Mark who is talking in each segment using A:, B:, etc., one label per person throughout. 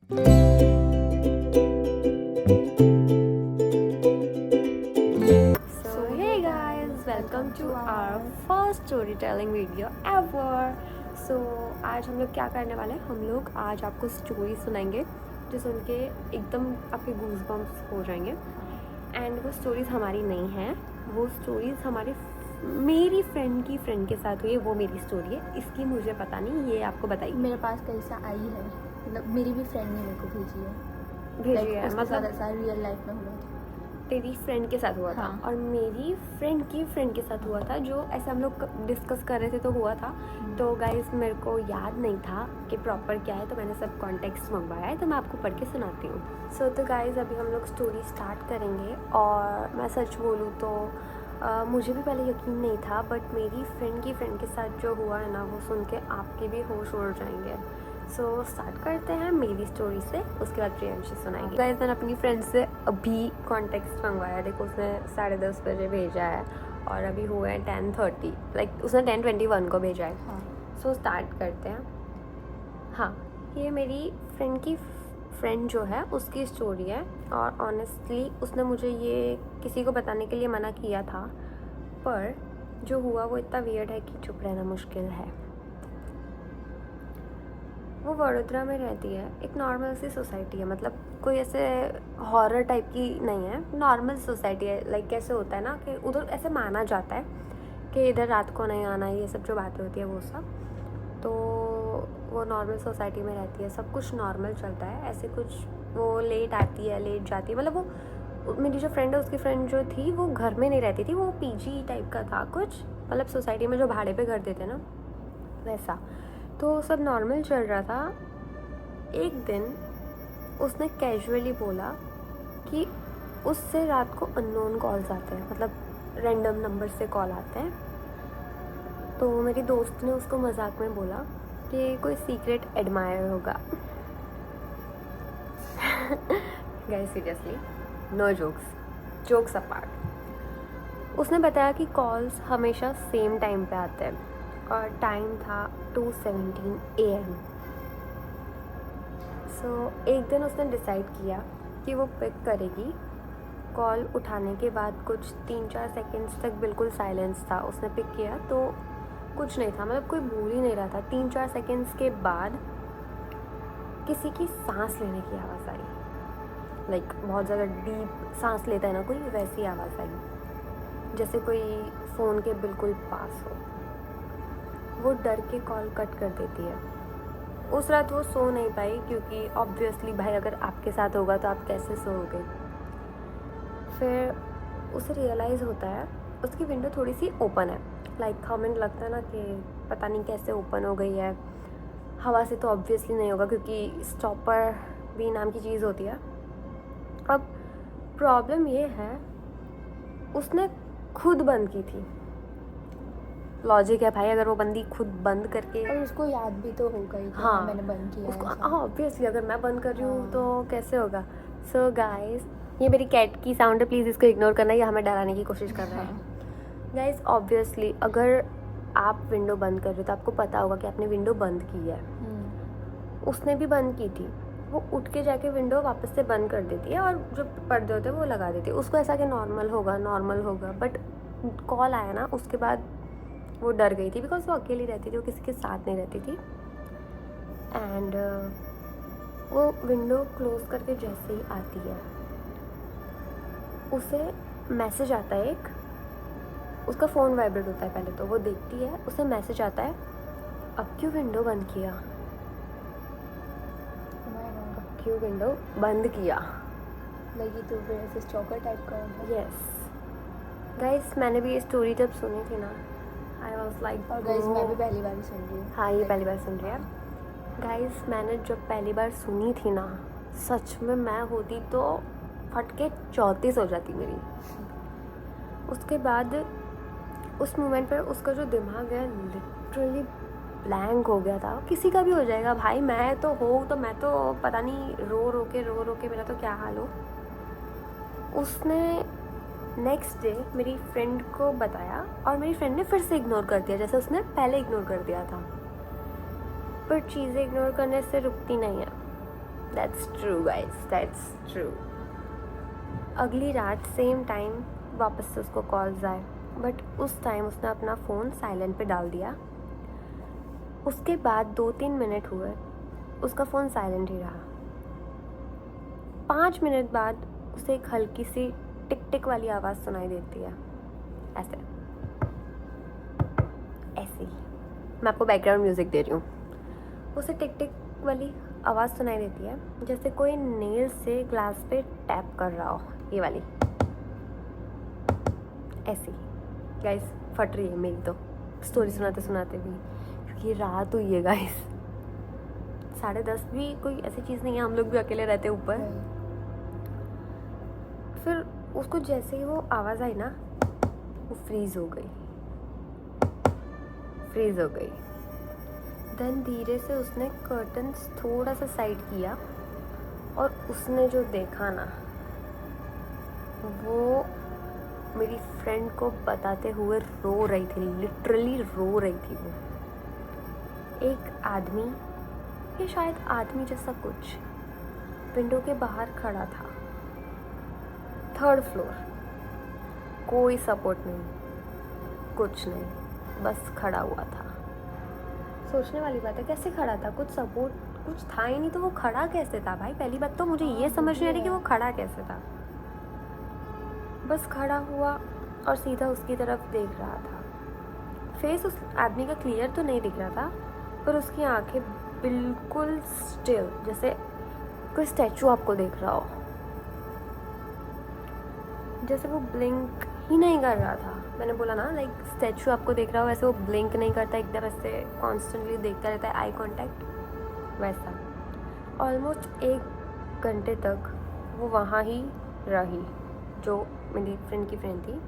A: Hey guys, welcome to our first storytelling video ever. आज हम लोग क्या करने वाले हैं? हम लोग आज आपको स्टोरी सुनाएंगे जो सुन के एकदम आपके गूज़बम्प्स हो जाएंगे। एंड वो स्टोरीज़ हमारी नहीं हैं, वो स्टोरीज़ मेरी फ्रेंड की फ्रेंड के साथ हुई है। वो मेरी स्टोरी है, इसकी मुझे पता नहीं, ये आपको बताइए।
B: मेरे पास कैसा आई है, मतलब मेरी भी फ्रेंड ने मेरे को भेजी है, मतलब ऐसा रियल लाइफ में हुआ था।
A: तेरी फ्रेंड के साथ हुआ था
B: हाँ।
A: और मेरी फ्रेंड की फ्रेंड के साथ हुआ था, जो ऐसे हम लोग डिस्कस कर रहे थे तो हुआ था। तो गाइस मेरे को याद नहीं था कि प्रॉपर क्या है, तो मैंने सब कॉन्टेक्स्ट मंगवाया है, तो मैं आपको पढ़ के सुनाती हूँ। तो गाइस अभी हम लोग स्टोरी स्टार्ट करेंगे। और मैं सच बोलूँ तो मुझे भी पहले यकीन नहीं था, बट मेरी फ्रेंड की फ्रेंड के साथ जो हुआ है ना, वो सुन के आपके भी होश उड़ जाएंगे। स्टार्ट करते हैं मेरी स्टोरी से, उसके बाद प्रियंशी सुनाएंगे। गाइस मैंने अपनी फ्रेंड से अभी कॉन्टेक्स्ट मंगवाया, देखो उसने 10:30 बजे भेजा है और अभी हुआ है 10:30, लाइक उसने 10:21 को भेजा है।
B: हाँ।
A: स्टार्ट करते हैं। हाँ, ये मेरी फ्रेंड की फ्रेंड जो है उसकी स्टोरी है। और ऑनेस्टली उसने मुझे ये किसी को बताने के लिए मना किया था, पर जो हुआ वो इतना वियर्ड है कि चुप रहना मुश्किल है। वो वडोदरा में रहती है, एक नॉर्मल सी सोसाइटी है, मतलब कोई ऐसे हॉरर टाइप की नहीं है, नॉर्मल सोसाइटी है। लाइक कैसे होता है ना कि उधर ऐसे माना जाता है कि इधर रात को नहीं आना, ये सब जो बातें होती है वो सब। तो वो नॉर्मल सोसाइटी में रहती है, सब कुछ नॉर्मल चलता है, ऐसे कुछ वो लेट आती है लेट जाती है। मतलब वो मेरी जो फ्रेंड है उसकी फ्रेंड जो थी वो घर में नहीं रहती थी, वो पीजी टाइप का था कुछ, मतलब सोसाइटी में जो भाड़े पे घर देते ना वैसा। तो सब नॉर्मल चल रहा था। एक दिन उसने कैजुअली बोला कि उससे रात को अननोन कॉल्स आते हैं, मतलब रैंडम नंबर से कॉल आते हैं। तो मेरी दोस्त ने उसको मजाक में बोला कि कोई सीक्रेट एडमायर होगा। Guys seriously, no jokes apart. उसने बताया कि कॉल्स हमेशा सेम टाइम पे आते हैं और टाइम था 2:17 AM। एक दिन उसने डिसाइड किया कि वो पिक करेगी। कॉल उठाने के बाद कुछ 3-4 सेकेंड्स तक बिल्कुल साइलेंस था। उसने पिक किया तो कुछ नहीं था, मतलब कोई बोल ही नहीं रहा था। 3-4 सेकेंड्स के बाद किसी की सांस लेने की आवाज़ आई, लाइक बहुत ज़्यादा डीप सांस लेता है ना कोई, वैसी आवाज़ आई, जैसे कोई फ़ोन के बिल्कुल पास हो। वो डर के कॉल कट कर देती है। उस रात वो सो नहीं पाई, क्योंकि ऑब्वियसली भाई अगर आपके साथ होगा तो आप कैसे सोओगे। फिर उसे रियलाइज़ होता है उसकी विंडो थोड़ी सी ओपन है, लाइक हमें लगता है ना कि पता नहीं कैसे ओपन हो गई है। हवा से तो ऑब्वियसली नहीं होगा, क्योंकि स्टॉपर भी नाम की चीज़ होती है। अब प्रॉब्लम ये है उसने खुद बंद की थी। लॉजिक है भाई, अगर वो बंदी खुद बंद करके,
B: और उसको याद भी तो होगा ही,
A: हाँ
B: मैंने बंद किया
A: उसको,
B: है।
A: हाँ ऑब्वियसली अगर मैं बंद कर रही हूँ
B: हाँ।
A: तो कैसे होगा। गाइस ये मेरी कैट की साउंड है, प्लीज़ इसको इग्नोर करना, ये हमें डराने की कोशिश कर रहा है। गाइस ऑब्वियसली अगर आप विंडो बंद कर रहे हो तो आपको पता होगा कि आपने विंडो बंद की है। उसने भी बंद की थी। वो उठ के जाके विंडो वापस से बंद कर देती है और जो पर्दे होते हैं वो लगा देती है। उसको ऐसा कि नॉर्मल होगा, बट कॉल आया ना उसके बाद वो डर गई थी, बिकॉज वो अकेली रहती थी, वो किसी के साथ नहीं रहती थी। एंड वो विंडो क्लोज करके जैसे ही आती है उसे मैसेज आता है एक, उसका फ़ोन वाइब्रेट होता है पहले तो, वो देखती है, उसे मैसेज आता है, अब क्यों विंडो बंद किया, अब क्यों विंडो बंद किया।
B: लगी तो फिर ऐसे स्टॉकर टाइप का होगा।
A: यस गाइस, मैंने भी ये स्टोरी जब सुनी थी ना, आई वॉज लाइक,
B: और गाइस मैं भी पहली बार सुन रही हूँ।
A: हाँ ये पहली बार सुन रही है। गाइस मैंने जब पहली बार सुनी थी ना, सच में मैं होती तो फट के 34 हो जाती मेरी। उसके बाद उस मोमेंट पर उसका जो दिमाग है लिटरली ब्लैंक हो गया था। किसी का भी हो जाएगा भाई, मैं तो मैं तो पता नहीं रो के मेरा तो क्या हाल हो। उसने नेक्स्ट डे मेरी फ्रेंड को बताया और मेरी फ्रेंड ने फिर से इग्नोर कर दिया, जैसे उसने पहले इग्नोर कर दिया था। पर चीज़ें इग्नोर करने से रुकती नहीं है। That's true guys, that's true. अगली रात सेम टाइम वापस से उसको कॉल्स आए, बट उस टाइम उसने अपना फ़ोन साइलेंट पे डाल दिया। उसके बाद 2-3 मिनट हुए, उसका फ़ोन साइलेंट ही रहा। 5 मिनट बाद उसे एक हल्की सी टिक टिक वाली आवाज़ सुनाई देती है, ऐसे ऐसे ही। मैं आपको बैकग्राउंड म्यूज़िक दे रही हूँ। उसे टिक टिक वाली आवाज़ सुनाई देती है, जैसे कोई नेल से ग्लास पे टैप कर रहा हो, ये वाली, ऐसी। गाइस फट रही है मेरी तो स्टोरी सुनाते सुनाते भी, क्योंकि रात हुई है गाइस। 10:30 भी कोई ऐसी चीज़ नहीं है, हम लोग भी अकेले रहते ऊपर। फिर उसको जैसे ही वो आवाज़ आई ना, वो फ्रीज़ हो गई। देन धीरे से उसने कर्टन्स थोड़ा सा साइड किया, और उसने जो देखा ना, वो मेरी फ्रेंड को बताते हुए रो रही थी, लिटरली रो रही थी वो। एक आदमी, या शायद आदमी जैसा कुछ, विंडो के बाहर खड़ा था, 3rd फ्लोर। कोई सपोर्ट नहीं, कुछ नहीं, बस खड़ा हुआ था। सोचने वाली बात है, कैसे खड़ा था? कुछ सपोर्ट कुछ था ही नहीं, तो वो खड़ा कैसे था भाई? पहली बात तो मुझे ये समझ नहीं आ रही कि वो खड़ा कैसे था। बस खड़ा हुआ और सीधा उसकी तरफ देख रहा था। फेस उस आदमी का क्लियर तो नहीं दिख रहा था, पर उसकी आंखें बिल्कुल स्टिल, जैसे कोई स्टैचू आपको देख रहा हो। जैसे वो ब्लिंक ही नहीं कर रहा था। मैंने बोला ना, लाइक स्टैचू आपको देख रहा हो, वैसे वो ब्लिंक नहीं करता, एकदम ऐसे कॉन्स्टेंटली देखता रहता है, आई कांटेक्ट, वैसा। ऑलमोस्ट 1 घंटे तक वो वहाँ ही रही। जो मेरी फ्रेंड की फ्रेंड थी,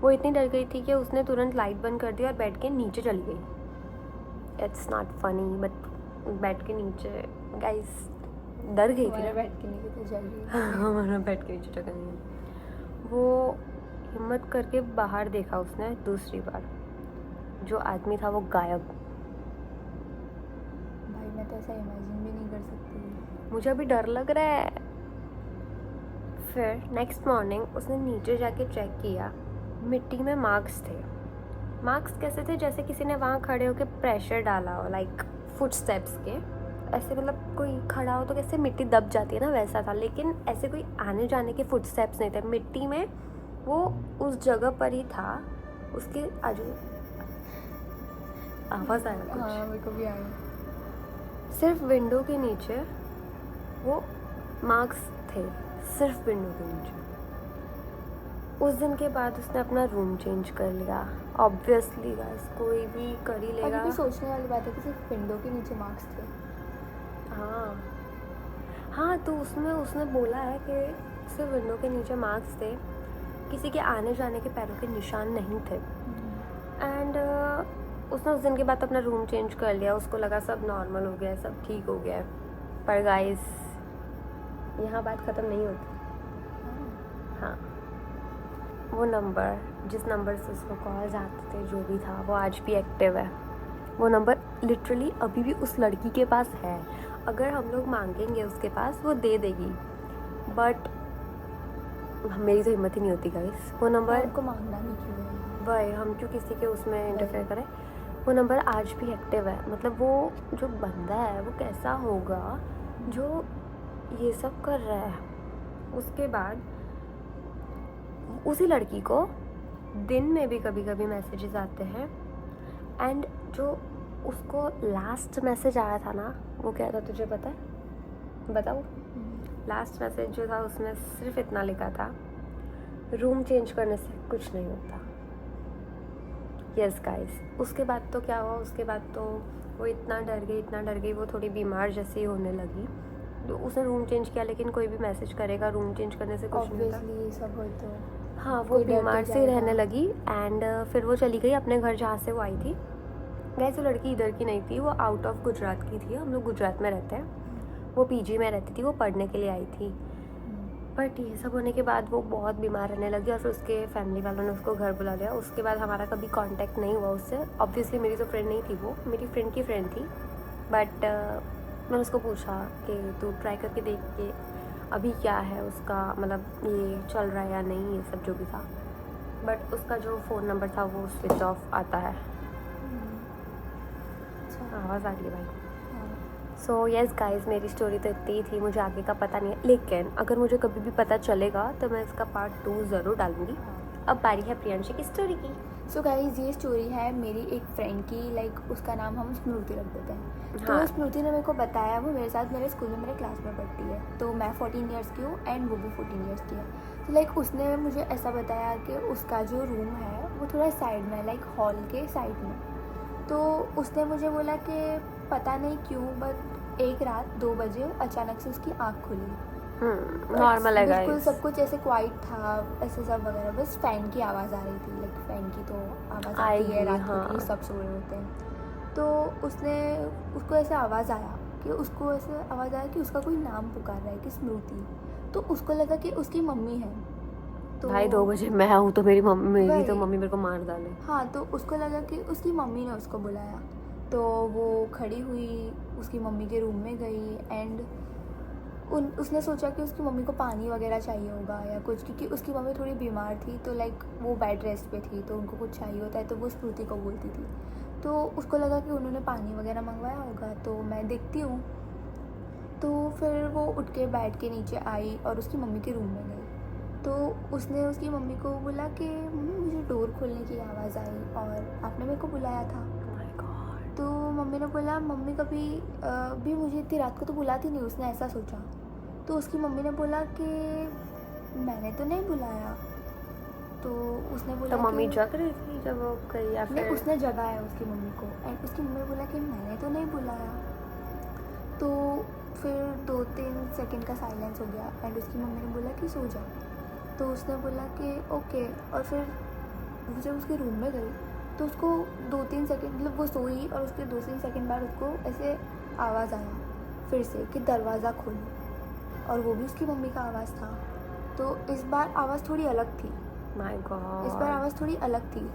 A: वो इतनी डर गई थी कि उसने तुरंत लाइट बंद कर दी और बेड के नीचे चली गई। It's not funny, but bed के नीचे गाइस डर गई थी।
B: बेड के नीचे तो जल रही है।
A: हमारा बेड के नीचे टका नहीं। वो हिम्मत करके बाहर देखा उसने दूसरी बार, जो आदमी था वो गायब।
B: भाई मैं तो ऐसा इमेजिन भी नहीं कर सकती।
A: मुझे अभी डर लग रहा है। फिर नेक्स्ट मॉर्निंग उसने नीचे जाके चेक किया, मिट्टी में मार्क्स थे। मार्क्स कैसे थे? जैसे किसी ने वहाँ खड़े होकर प्रेशर डाला हो, लाइक फुट स्टेप्स के, ऐसे मतलब कोई खड़ा हो तो कैसे मिट्टी दब जाती है ना, वैसा था। लेकिन ऐसे कोई आने जाने के फुट स्टेप्स नहीं थे मिट्टी में, वो उस जगह पर ही था। उसके आजू आवाज़ आया कुछ।
B: हाँ मेरे को भी आया।
A: सिर्फ विंडो के नीचे वो मार्क्स थे, सिर्फ विंडो के नीचे। उस दिन के बाद उसने अपना रूम चेंज कर लिया। ऑब्वियसली गाइस कोई भी कर ही लेगा।
B: अभी भी सोचने वाली बात है कि सिर्फ विंडो के नीचे मार्क्स थे।
A: हाँ, तो उसमें उसने बोला है कि सिर्फ विंडो के नीचे मार्क्स थे, किसी के आने जाने के पैरों के निशान नहीं थे। एंड उसने उस दिन के बाद अपना रूम चेंज कर लिया। उसको लगा सब नॉर्मल हो गया है, सब ठीक हो गया है। पर गाइस यहाँ बात ख़त्म नहीं होती। हाँ, वो नंबर, जिस नंबर से उसको कॉल्स आते थे, जो भी था, वो आज भी एक्टिव है। वो नंबर लिटरली अभी भी उस लड़की के पास है। अगर हम लोग मांगेंगे उसके पास, वो दे देगी, बट मेरी तो हिम्मत ही नहीं होती गाइस। वो नंबर
B: को मांगना भी क्यों है
A: भाई, हम क्यों किसी के उसमें इंटरफेयर करें। वो नंबर आज भी एक्टिव है। मतलब वो जो बंदा है वो कैसा होगा जो ये सब कर रहा है। उसके बाद उसी लड़की को दिन में भी कभी कभी मैसेजेस आते हैं। एंड जो उसको लास्ट मैसेज आया था ना, वो क्या था तुझे पता है? बताओ। लास्ट मैसेज जो था उसमें सिर्फ इतना लिखा था, रूम चेंज करने से कुछ नहीं होता। यस गाइस, उसके बाद तो क्या हुआ? उसके बाद तो वो इतना डर गई, वो थोड़ी बीमार जैसी होने लगी। तो उसने रूम चेंज किया, लेकिन कोई भी मैसेज करेगा रूम चेंज करने से कुछ नहीं होता।
B: ऑब्वियसली सब हो तो
A: हाँ, वो बीमार से रहने लगी। एंड फिर वो चली गई अपने घर जहाँ से वो आई थी। गाइस वो लड़की इधर की नहीं थी, वो आउट ऑफ गुजरात की थी। हम लोग गुजरात में रहते हैं। वो पीजी में रहती थी, वो पढ़ने के लिए आई थी। बट ये सब होने के बाद वो बहुत बीमार रहने लगी और फिर उसके फैमिली वालों ने उसको घर बुला लिया। उसके बाद हमारा कभी कांटेक्ट नहीं हुआ उससे। ऑब्वियसली मेरी तो फ्रेंड नहीं थी, वो मेरी फ्रेंड की फ्रेंड थी। बट मैंने उसको पूछा कि तू ट्राई करके देख के अभी क्या है उसका, मतलब ये चल रहा है या नहीं, ये सब जो भी था। बट उसका जो फ़ोन नंबर था वो स्विच ऑफ आता है। आवाज़ आ रही है भाई। सो यस गाइस, मेरी स्टोरी तो इतनी ही थी, मुझे आगे का पता नहीं है, लेकिन अगर मुझे कभी भी पता चलेगा तो मैं इसका पार्ट 2 ज़रूर डालूंगी। अब बारी है प्रियांशी की स्टोरी की।
B: सो गाइज, ये स्टोरी है मेरी एक फ्रेंड की, लाइक उसका नाम हम स्मृति रख देते हैं। तो स्मृति ने मेरे को बताया, वो मेरे साथ मेरे स्कूल में मेरे क्लास में पढ़ती है। तो मैं 14 ईयर्स की हूँ एंड वो भी 14 ईयर्स की है। तो लाइक उसने मुझे ऐसा बताया कि उसका जो रूम है वो थोड़ा साइड में, लाइक हॉल के साइड में। तो उसने मुझे बोला कि पता नहीं क्यों बट एक रात 2 बजे अचानक से उसकी आँख खुली।
A: नॉर्मल है
B: बिल्कुल
A: गाइस,
B: सब कुछ ऐसे क्वाइट था, ऐसे सब वगैरह, बस फैन की आवाज़ आ रही थी। लाइक फैन की तो आवाज़ आती है रात को कि सब सो रहे होते हैं। तो उसको ऐसे आवाज़ आया कि उसको ऐसे आवाज़ आया कि उसका कोई नाम पुकार रहा है कि स्मृति। तो उसको लगा कि उसकी मम्मी है। तो
A: भाई 2 बजे मैं हूँ तो मेरी मम्मी मेरे को मार डाले।
B: हाँ, तो उसको लगा कि उसकी मम्मी ने उसको बुलाया। तो वो खड़ी हुई, उसकी मम्मी के रूम में गई एंड उसने सोचा कि उसकी मम्मी को पानी वगैरह चाहिए होगा या कुछ, क्योंकि उसकी मम्मी थोड़ी बीमार थी। तो लाइक वो बेड रेस्ट पे थी, तो उनको कुछ चाहिए होता है तो वो स्मृति को बोलती थी। तो उसको लगा कि उन्होंने पानी वगैरह मंगवाया होगा, तो मैं देखती हूँ। तो फिर वो उठ के बेड के नीचे आई और उसकी मम्मी के रूम में गई। तो उसने उसकी मम्मी को बोला कि मम्मी मुझे डोर खोलने की आवाज़ आई और आपने मेरे को बुलाया था। तो मम्मी ने बोला, मम्मी कभी भी मुझे इतनी रात को तो बुलाती नहीं, उसने ऐसा सोचा। तो उसकी मम्मी ने बोला कि मैंने तो नहीं बुलाया। तो उसने बोला
A: तो मम्मी
B: कि
A: जग रही थी जब वो गई या
B: नहीं,
A: फिर
B: उसने जगाया उसकी मम्मी को एंड उसकी मम्मी ने बोला कि मैंने तो नहीं बुलाया। तो फिर 2-3 सेकंड का साइलेंस हो गया एंड उसकी मम्मी ने बोला कि सो जा। तो उसने बोला कि ओके। और फिर वो जब उसके रूम में गई तो उसको 2-3 सेकंड, मतलब वो सोई और उसके 2-3 सेकंड बाद उसको ऐसे आवाज़ आया फिर से कि दरवाज़ा खोलो, और वो भी उसकी मम्मी का आवाज़ था। तो इस बार आवाज़ थोड़ी अलग थी।
A: माय गॉड,
B: इस बार आवाज़ थोड़ी अलग थी,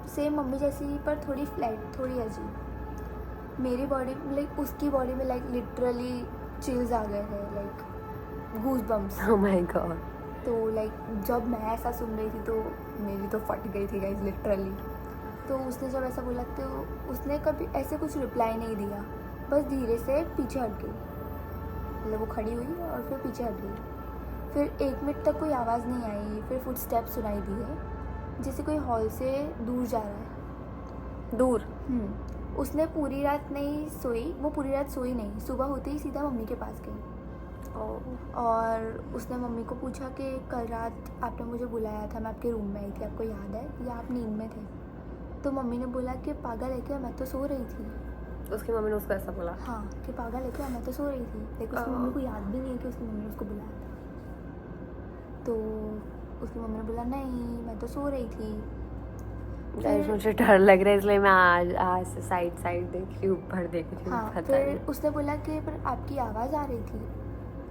B: सेम मम्मी जैसी पर थोड़ी फ्लैट, थोड़ी अजीब। मेरी बॉडी, लाइक उसकी बॉडी में लाइक लिटरली चिल्स आ गए थे, like goose bumps.
A: Oh my God.
B: तो लाइक जब मैं ऐसा सुन रही थी तो मेरी तो फट गई थी गाइस, लिटरली। तो उसने जब ऐसा बोला तो उसने कभी ऐसे कुछ रिप्लाई नहीं दिया, बस धीरे से पीछे हट गई। मतलब वो खड़ी हुई और फिर पीछे हट गई। फिर 1 मिनट तक कोई आवाज़ नहीं आई। फिर फुट स्टेप सुनाई दिए, जैसे कोई हॉल से दूर जा रहा है।
A: दूर?
B: उसने पूरी रात नहीं सोई, वो पूरी रात सोई नहीं। सुबह होते ही सीधा मम्मी के पास गई और उसने मम्मी को पूछा कि कल रात आपने मुझे बुलाया था, मैं आपके रूम में आई थी, आपको याद है, या आप नींद में थे? तो मम्मी ने बोला कि पागल है क्या, मैं तो सो रही थी।
A: उसकी मम्मी ने उसको ऐसा बोला?
B: हाँ, कि पागल है क्या, मैं तो सो रही थी। लेकिन उसकी मम्मी को याद भी नहीं है कि उसकी मम्मी ने उसको बुलाया था। तो उसकी मम्मी ने बोला नहीं, मैं तो सो रही थी।
A: गाइस मुझे डर लग रहा है, इसलिए मैं आज से साइड देख रही हूँ, ऊपर देख रही हूँ।
B: हाँ, फिर उसने बोला कि पर आपकी आवाज़ आ रही थी।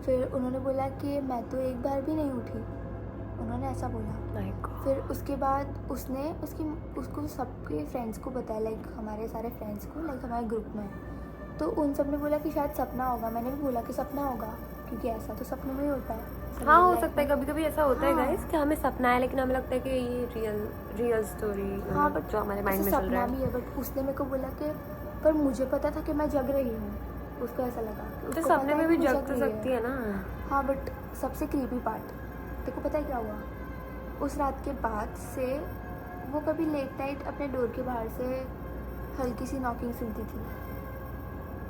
B: फिर उन्होंने बोला कि मैं तो एक बार भी नहीं उठी, उन्होंने ऐसा बोला। फिर उसके बाद उसको सबके फ्रेंड्स को बताया, लाइक हमारे सारे फ्रेंड्स को, लाइक हमारे ग्रुप में। तो उन सब ने बोला कि शायद सपना होगा। मैंने भी बोला कि सपना होगा, क्योंकि ऐसा तो सपने में ही होता है।
A: हाँ, हो सकता है, कभी कभी ऐसा होता है
B: हाँ।
A: गाइस कि हमें सपना है लेकिन हमें लगता है कि ये रियल स्टोरी,
B: हाँ, बट
A: जो हमारे माइंड में चल रहा है
B: भी है। बट उसने मेरे को बोला कि पर मुझे पता था कि मैं जग रही हूँ। उसको ऐसा लगा कि
A: तो
B: उसको
A: सपने
B: पता
A: में
B: है
A: भी
B: कि वो
A: जग तो
B: रही
A: सकती है ना।
B: हाँ, बट सबसे क्रीपी पार्ट देखो पता है क्या हुआ? उस रात के बाद से वो कभी लेट नाइट अपने डोर के बाहर से हल्की सी नॉकिंग सुनती थी।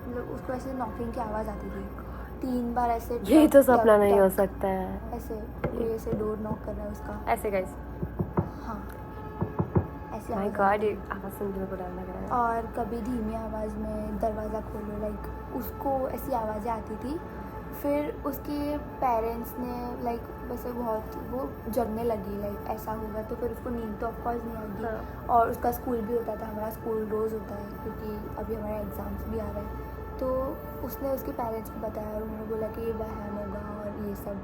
B: मतलब उसको ऐसे नॉकिंग की आवाज़ आती थी 3 बार ऐसे।
A: ये तो सपना नहीं हो सकता है।
B: ऐसे कोई ऐसे डोर नॉक कर रहा है उसका,
A: ऐसे गाइस।
B: हाँ, ऐसे
A: माय गॉड, आवाज़ सुन के मेरे को डर लग रहा है।
B: और कभी धीमी आवाज़ में दरवाज़ा खोलो, लाइक उसको ऐसी आवाज़ें आती थी। फिर उसके पेरेंट्स ने लाइक वैसे बहुत वो जगने लगी, लाइक ऐसा होगा तो फिर उसको नींद तो ऑफकोर्स नहीं आएगी।
A: हाँ।
B: और उसका स्कूल भी होता था, हमारा स्कूल रोज़ होता है क्योंकि अभी हमारे एग्ज़ाम्स भी आ रहे हैं। तो उसने उसके पेरेंट्स को बताया और उन्होंने बोला कि ये वहम होगा और ये सब,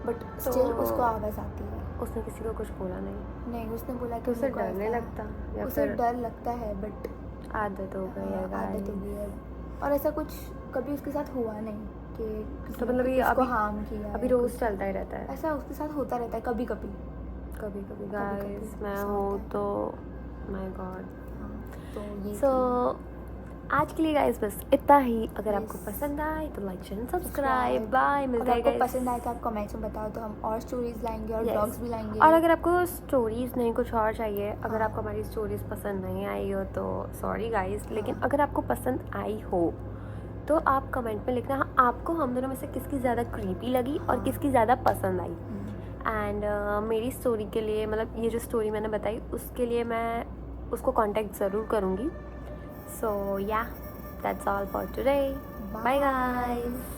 B: बट स्टिल उसको आवाज़ आती है।
A: उसने किसी को कुछ बोला नहीं?
B: नहीं, उसने बोला कि
A: तो उसे डर नहीं लगता? या
B: उसे
A: फिर
B: डर लगता है, बट
A: आदत हो गई है
B: आदत हो
A: guys।
B: गई है। और ऐसा कुछ कभी उसके साथ हुआ नहीं कि किसी
A: तो
B: ने
A: मतलब ये
B: उसको
A: अभी
B: हार्म किया
A: अभी
B: या
A: रोज़
B: कुछ।
A: चलता ही रहता है।
B: ऐसा उसके साथ होता रहता है कभी कभी।
A: कभी कभी
B: कभी-कभी
A: गाइस मैं
B: ऐसा
A: हूँ
B: होता है।
A: तो माय गॉड।
B: हाँ, तो ये
A: सो
B: थी
A: आज के लिए गाइस बस इतना ही। अगर आपको
B: Yes.
A: पसंद आए तो लाइक शेयर सब्सक्राइब। बाय,
B: और
A: मिलते हैं
B: आपको
A: गाइस।
B: पसंद आए तो आप कमेंट्स में बताओ, तो हम और स्टोरीज लाएंगे और
A: Yes.
B: ब्लॉग्स भी लाएंगे।
A: और अगर आपको स्टोरीज नहीं कुछ और चाहिए, अगर
B: हाँ।
A: आपको हमारी स्टोरीज पसंद नहीं आई हो तो सॉरी गाइस, लेकिन
B: हाँ।
A: अगर आपको पसंद आई हो तो आप कमेंट में लिखना हाँ, आपको हम दोनों में से किसकी ज़्यादा क्रीपी लगी और
B: हाँ।
A: किसकी ज़्यादा पसंद आई।
B: हम्म।
A: एंड मेरी स्टोरी के लिए, मतलब ये जो स्टोरी मैंने बताई उसके लिए मैं उसको कांटेक्ट ज़रूर करूँगी। So yeah that's all for today. Bye guys.